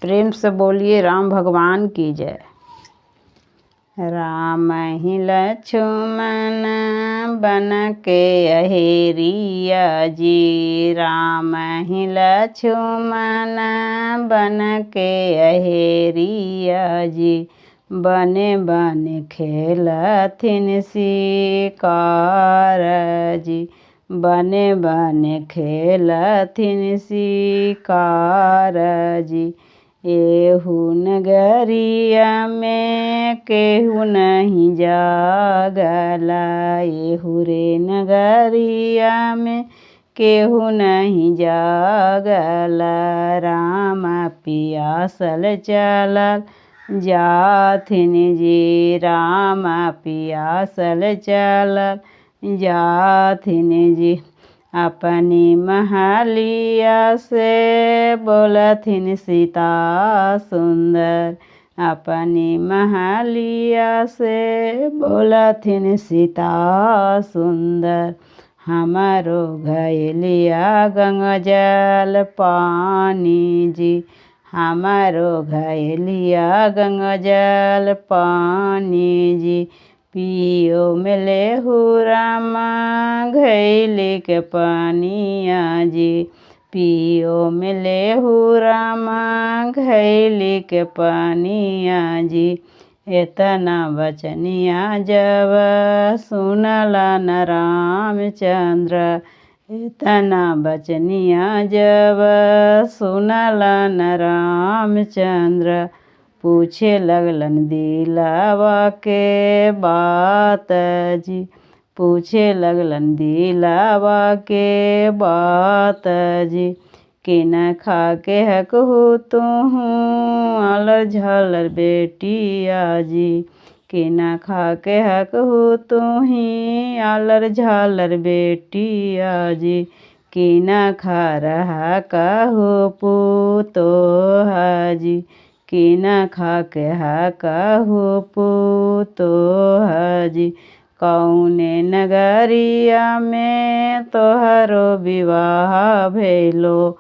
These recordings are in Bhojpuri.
प्रेम से बोलिए राम भगवान की जय। राम ही लक्ष्मण बन के अहेरिया जी, राम ही लक्ष्मण बन के अहेरिया जी, बने बने खेलथिन शिकार जी, बने बने खेलथिन शिकार जी। एहू नगरिया में केहू नहीं जागला, एहू रे नगरिया में केहू नहीं जागला। राम पियासल चलल जाथिन जी, राम पियासल चलल जाथिन जी। अपनी महलिया से बोलथिन सीता सुंदर, अपनी महलिया से बोलथिन सीता सुंदर। हमारो घैलिया गंगा जल पानी जी, हमारो घैलिया गंगा जल पानी जी। पियो मिले हो रामा घैली के पानिया जी, पियो मिले हो रामा घैली के पानिया जी। इतना बचनिया जब सुनला न रामचंद्र, इतना बचनिया जब सुनला न रामचंद्र। पूछे लगलन दिलावा के बात जी, पूछे लगलन दिलावा के बात जी। किन खा के हक हो तुहूँ आलर झालर बेटिया जी, किन खा के हक हो तुही आलर झालर बेटिया जी। किन खा रहा कहो पुतोहा जी, किन खा के कहो पुतोहा जी। कौने नगरिया में तोहरो विवाह भैलो,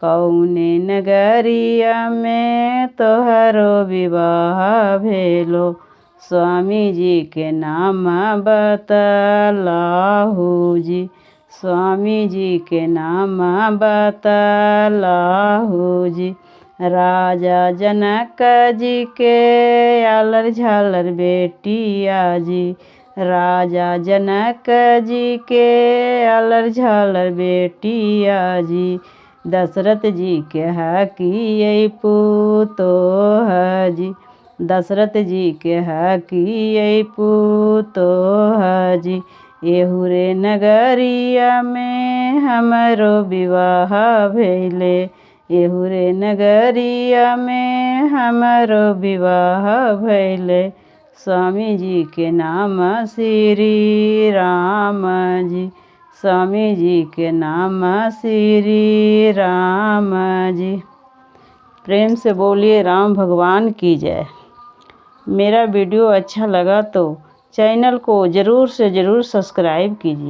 कौने नगरिया में तोहरो विवाह भैलो। स्वामी जी के नाम बतलाहू जी, स्वामी जी के नाम बतलाहू जी। राजा जनक जी के आलर झालर बेटिया जी, राजा जनक जी के आलर झालर बेटिया जी। दशरथ जी के हकियै पुतोहा जी, दशरथ जी के हकियै पुतोहा जी। एहू रे नगरिया में हमरो विवाह भैले, एहू रे नगरिया में हमरो विवाह भैले। स्वामी जी के नाम श्री राम जी, स्वामी जी के नाम श्री राम जी। प्रेम से बोलिए राम भगवान की जय। मेरा वीडियो अच्छा लगा तो चैनल को ज़रूर से ज़रूर सब्सक्राइब कीजिए।